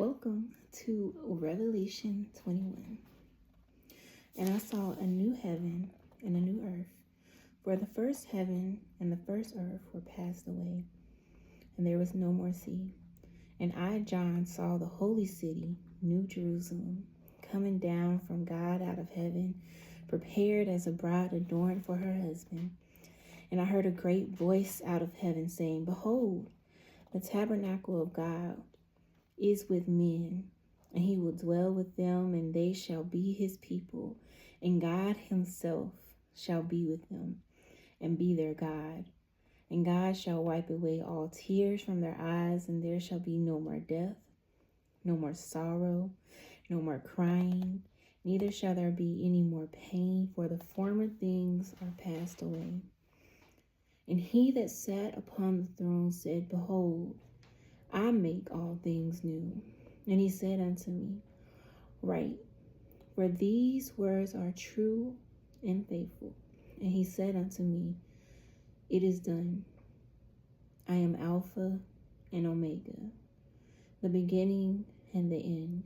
Welcome to Revelation 21. And I saw a new heaven and a new earth, for the first heaven and the first earth were passed away, and there was no more sea. And I, John, saw the holy city, New Jerusalem, coming down from God out of heaven, prepared as a bride adorned for her husband. And I heard a great voice out of heaven saying, Behold, the tabernacle of God is with men, and he will dwell with them, and they shall be his people, and God himself shall be with them, and be their God. And God shall wipe away all tears from their eyes, and there shall be no more death, no more sorrow, no more crying, neither shall there be any more pain, for the former things are passed away. And he that sat upon the throne said, Behold, I make all things new. And he said unto me, Write, for these words are true and faithful. And he said unto me, It is done. I am Alpha and Omega, the beginning and the end.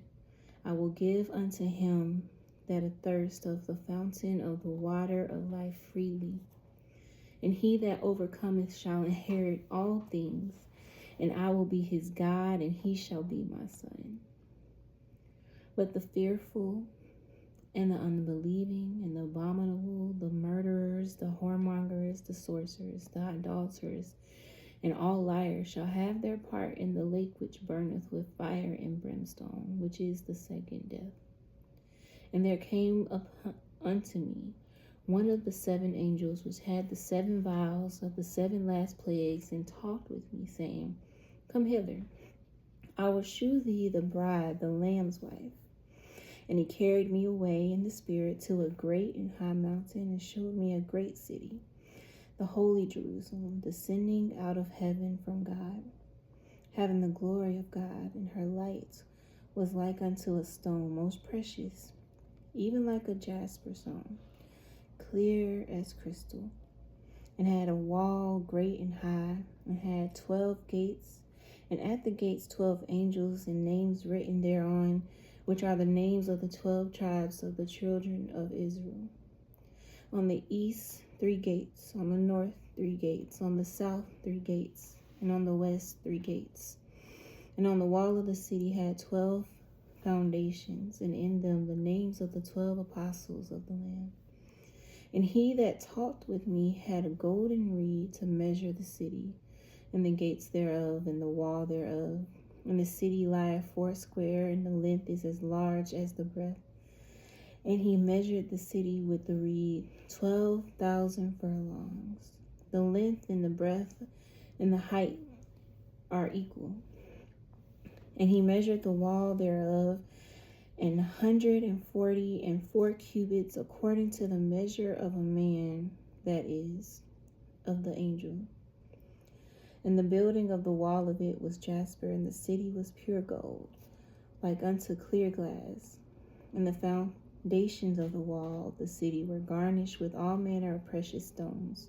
I will give unto him that athirst of the fountain of the water of life freely. And he that overcometh shall inherit all things, and I will be his God, and he shall be my son. But the fearful, and the unbelieving, and the abominable, the murderers, the whoremongers, the sorcerers, the idolaters, and all liars shall have their part in the lake which burneth with fire and brimstone, which is the second death. And there came up unto me one of the seven angels, which had the seven vials of the seven last plagues, and talked with me, saying, Come hither, I will shew thee the bride, the Lamb's wife. And he carried me away in the spirit to a great and high mountain, and showed me a great city, the holy Jerusalem, descending out of heaven from God, having the glory of God, and her light was like unto a stone most precious, even like a jasper stone, clear as crystal, and had a wall great and high, and had 12 gates, and at the gates 12 angels, and names written thereon, which are the names of the 12 tribes of the children of Israel. On the east 3 gates, on the north 3 gates, on the south 3 gates, and on the west 3 gates. And on the wall of the city had 12 foundations, and in them the names of the 12 apostles of the Lamb. And he that talked with me had a golden reed to measure the city, and the gates thereof, and the wall thereof. And the city lieth foursquare, and the length is as large as the breadth. And he measured the city with the reed 12,000 furlongs. The length and the breadth and the height are equal. And he measured the wall thereof, 144 cubits, according to the measure of a man, that is, of the angel. And the building of the wall of it was jasper, and the city was pure gold, like unto clear glass. And the foundations of the wall of the city were garnished with all manner of precious stones.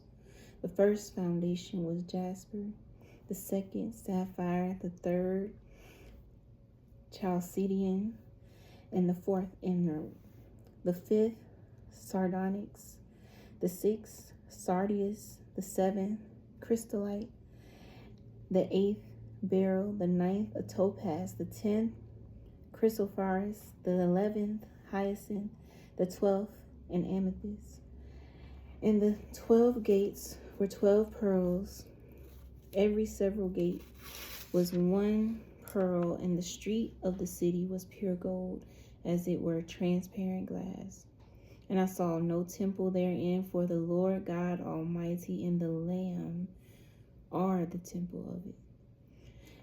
The first foundation was jasper, the second sapphire, the third chalcedon, and the fourth emerald, the fifth sardonyx, the sixth sardius, the seventh chrysolite, the eighth beryl, the ninth a topaz, the 10th chrysoprase, the 11th hyacinth, the 12th an amethyst. And the 12 gates were 12 pearls. Every several gate was 1 pearl, and the street of the city was pure gold, as it were transparent glass. And I saw no temple therein, for the Lord God Almighty and the Lamb are the temple of it.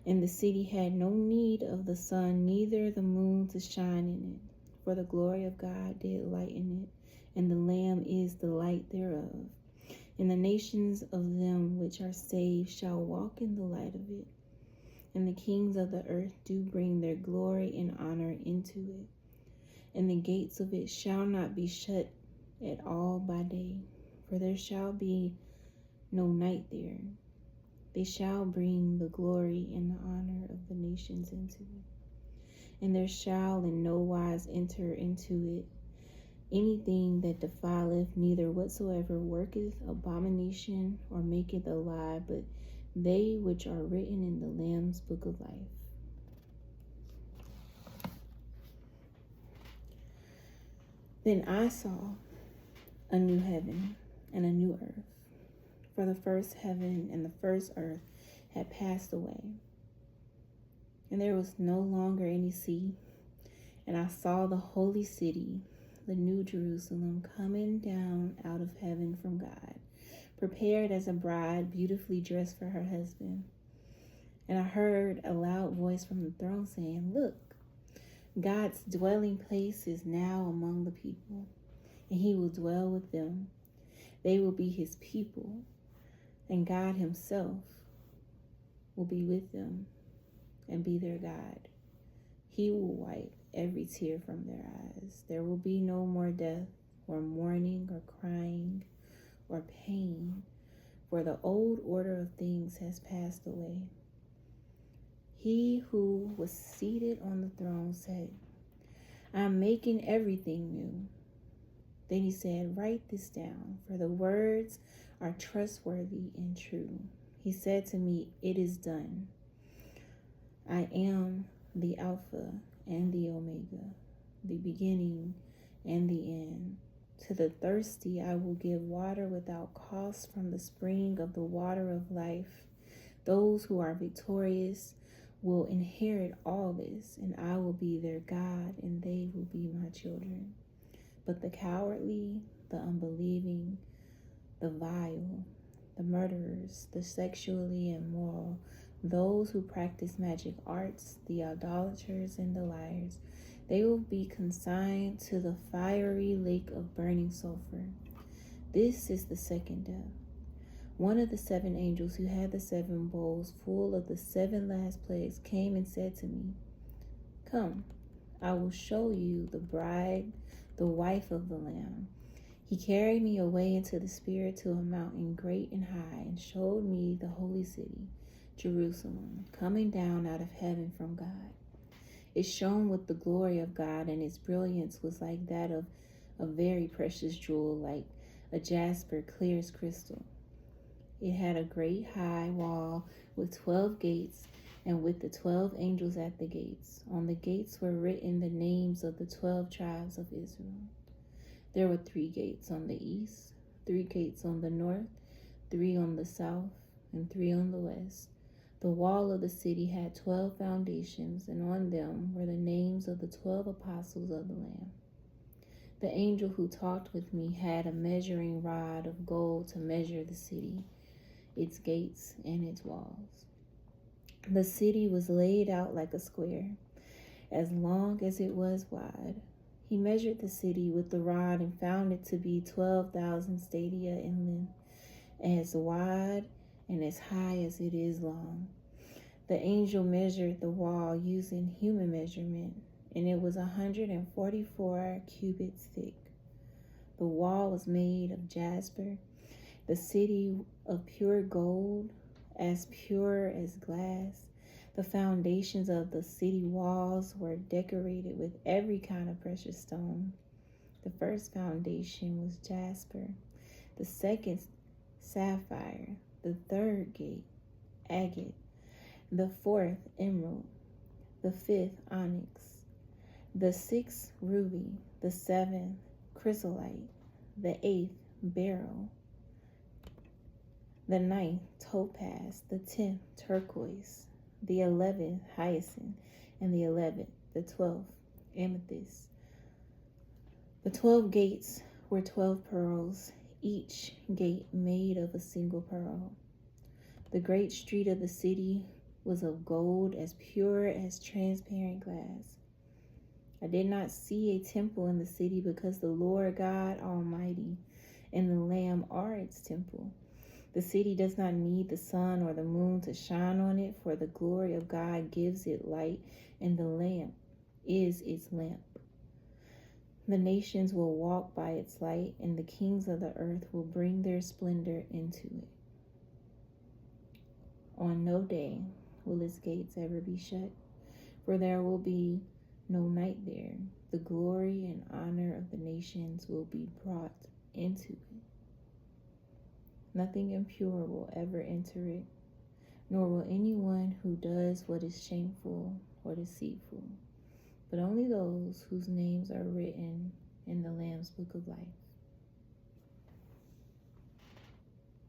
And the city had no need of the sun, neither the moon to shine in it, for the glory of God did lighten it, and the Lamb is the light thereof. And the nations of them which are saved shall walk in the light of it. And the kings of the earth do bring their glory and honor into it. And the gates of it shall not be shut at all by day, for there shall be no night there. They shall bring the glory and the honor of the nations into it. and there shall in no wise enter into it anything that defileth, neither whatsoever worketh abomination or maketh a lie, but they which are written in the Lamb's book of life. Then I saw a new heaven and a new earth, for the first heaven and the first earth had passed away, and there was no longer any sea. And I saw the holy city, the new Jerusalem, coming down out of heaven from God, prepared as a bride beautifully dressed for her husband. And I heard a loud voice from the throne saying, "Look, God's dwelling place is now among the people, and he will dwell with them. They will be his people, and God himself will be with them and be their God. He will wipe every tear from their eyes. There will be no more death, or mourning, or crying, or pain, for the old order of things has passed away." He who was seated on the throne said, "I am making everything new." Then he said, "Write this down, for the words are trustworthy and true." He said to me, "It is done. I am the Alpha and the Omega, the beginning and the end. To the thirsty I will give water without cost from the spring of the water of life. Those who are victorious will inherit all this, and I will be their God, and they will be my children. But the cowardly, the unbelieving, the vile, the murderers, the sexually immoral, those who practice magic arts, the idolaters, and the liars, they will be consigned to the fiery lake of burning sulfur. This is the second death. One of the seven angels who had the seven bowls full of the seven last plagues came and said to me, "Come, I will show you the bride, the wife of the Lamb." He carried me away into the spirit to a mountain great and high, and showed me the holy city, Jerusalem, coming down out of heaven from God. It shone with the glory of God, and its brilliance was like that of a very precious jewel, like a jasper, clear as crystal. It had a great high wall with 12 gates, and with the 12 angels at the gates. On the gates were written the names of the 12 tribes of Israel. There were 3 gates on the east, 3 gates on the north, 3 on the south, and 3 on the west. The wall of the city had 12 foundations, and on them were the names of the 12 apostles of the Lamb. The angel who talked with me had a measuring rod of gold to measure the city, its gates, and its walls. The city was laid out like a square, as long as it was wide. He measured the city with the rod and found it to be 12,000 stadia in length, as wide and as high as it is long. The angel measured the wall using human measurement, and it was 144 cubits thick. The wall was made of jasper, the city of pure gold, as pure as glass. The foundations of the city walls were decorated with every kind of precious stone. The first foundation was jasper, the second sapphire, the third agate, the fourth emerald, the fifth onyx, the sixth ruby, the seventh chrysolite, the eighth beryl, the ninth topaz, the 10th turquoise, the 11th hyacinth, and the 12th amethyst. The 12 gates were 12 pearls, each gate made of a single pearl. The great street of the city was of gold as pure as transparent glass. I did not see a temple in the city, because the Lord God Almighty and the Lamb are its temple. The city does not need the sun or the moon to shine on it, for the glory of God gives it light, and the Lamb is its lamp. The nations will walk by its light, and the kings of the earth will bring their splendor into it. On no day will its gates ever be shut, for there will be no night there. The glory and honor of the nations will be brought into it. Nothing impure will ever enter it, nor will anyone who does what is shameful or deceitful, but only those whose names are written in the Lamb's book of life.